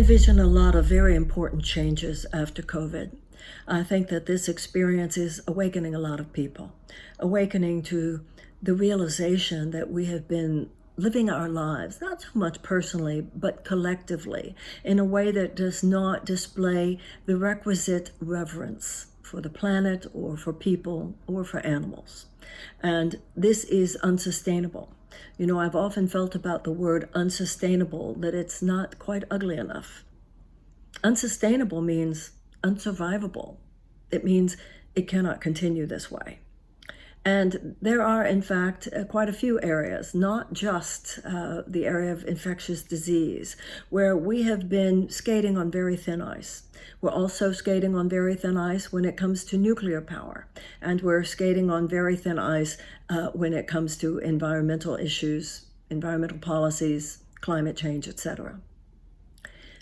envision a lot of very important changes after COVID. I think that this experience is awakening a lot of people, awakening to the realization that we have been living our lives, not so much personally, but collectively, in a way that does not display the requisite reverence for the planet or for people or for animals. And this is unsustainable. You know, I've often felt about the word unsustainable that it's not quite ugly enough. Unsustainable means unsurvivable. It means it cannot continue this way. And there are, in fact, quite a few areas, not just the area of infectious disease, where we have been skating on very thin ice. We're also skating on very thin ice when it comes to nuclear power, and we're skating on very thin ice when it comes to environmental issues, environmental policies, climate change, etc.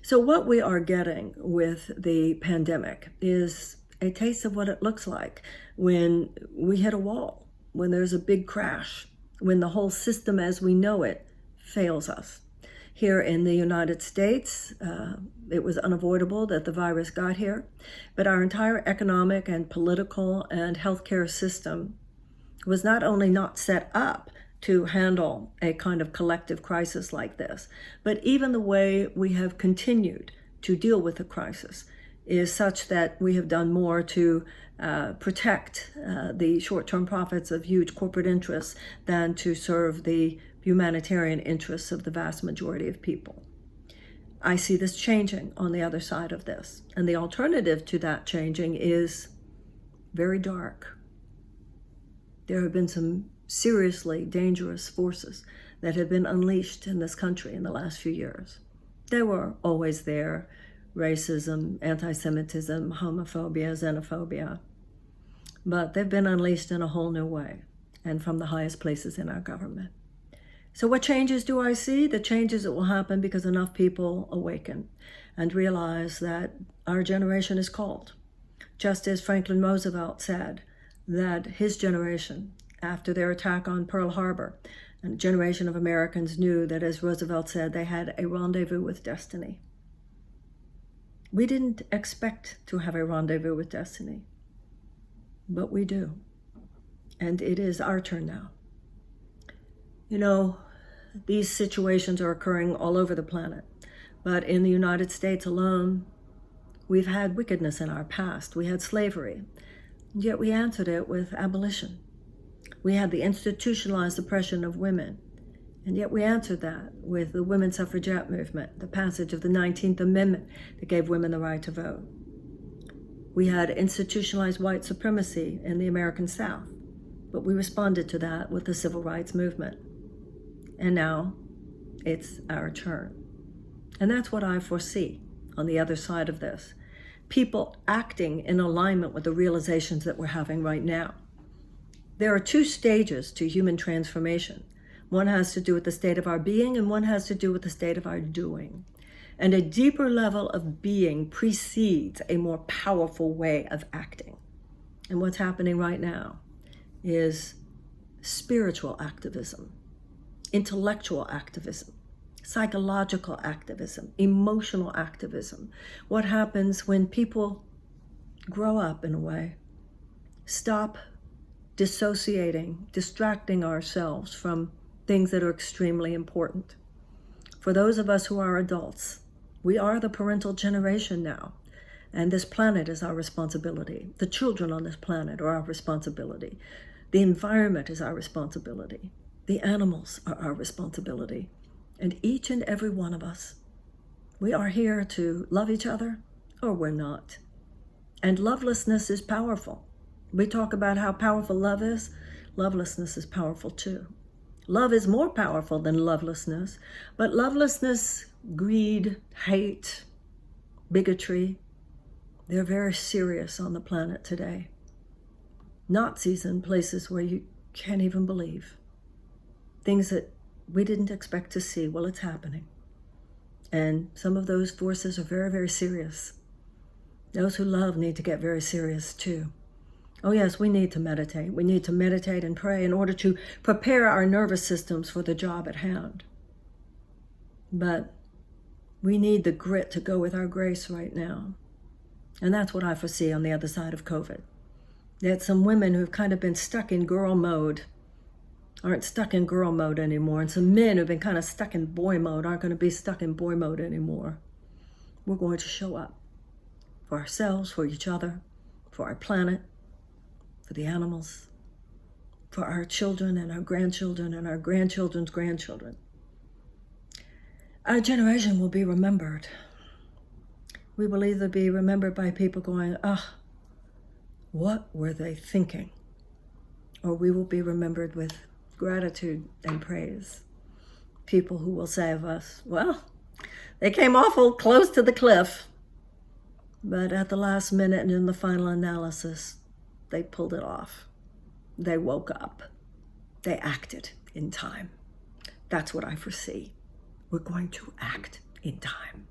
So what we are getting with the pandemic is a taste of what it looks like when we hit a wall, when there's a big crash, when the whole system as we know it fails us. Here in the United States, it was unavoidable that the virus got here, but our entire economic and political and healthcare system was not only not set up to handle a kind of collective crisis like this, but even the way we have continued to deal with the crisis is such that we have done more to protect the short-term profits of huge corporate interests than to serve the humanitarian interests of the vast majority of people. I see this changing on the other side of this, and the alternative to that changing is very dark. There have been some seriously dangerous forces that have been unleashed in this country in the last few years. They were always there: racism, anti-Semitism, homophobia, xenophobia. But they've been unleashed in a whole new way, and from the highest places in our government. So what changes do I see? The changes that will happen because enough people awaken and realize that our generation is called. Just as Franklin Roosevelt said that his generation, after their attack on Pearl Harbor, a generation of Americans knew that, as Roosevelt said, they had a rendezvous with destiny. We didn't expect to have a rendezvous with destiny, but we do. And it is our turn now. You know, these situations are occurring all over the planet, but in the United States alone, we've had wickedness in our past. We had slavery, and yet we answered it with abolition. We had the institutionalized oppression of women, and yet we answered that with the women's suffragette movement, the passage of the 19th Amendment that gave women the right to vote. We had institutionalized white supremacy in the American South, but we responded to that with the civil rights movement. And now it's our turn. And that's what I foresee on the other side of this. People acting in alignment with the realizations that we're having right now. There are two stages to human transformation. One has to do with the state of our being, and one has to do with the state of our doing. And a deeper level of being precedes a more powerful way of acting. And what's happening right now is spiritual activism, intellectual activism, psychological activism, emotional activism. What happens when people grow up in a way, stop dissociating, distracting ourselves from things that are extremely important. For those of us who are adults, we are the parental generation now, and this planet is our responsibility. The children on this planet are our responsibility. The environment is our responsibility. The animals are our responsibility. And each and every one of us, we are here to love each other or we're not. And lovelessness is powerful. We talk about how powerful love is. Lovelessness is powerful too. Love is more powerful than lovelessness, but lovelessness, greed, hate, bigotry, they're very serious on the planet today. Nazis in places where you can't even believe. Things that we didn't expect to see. Well, it's happening. And some of those forces are very, very serious. Those who love need to get very serious too. Oh yes, we need to meditate. We need to meditate and pray in order to prepare our nervous systems for the job at hand. But We need the grit to go with our grace right now. And that's what I foresee on the other side of COVID. That some women who've kind of been stuck in girl mode aren't stuck in girl mode anymore. And some men who've been kind of stuck in boy mode aren't going to be stuck in boy mode anymore. We're going to show up for ourselves, for each other, for our planet, for the animals, for our children and our grandchildren and our grandchildren's grandchildren. Our generation will be remembered. We will either be remembered by people going, what were they thinking? Or we will be remembered with gratitude and praise. People who will say of us, well, they came awful close to the cliff, but at the last minute and in the final analysis, they pulled it off. They woke up. They acted in time. That's what I foresee. We're going to act in time.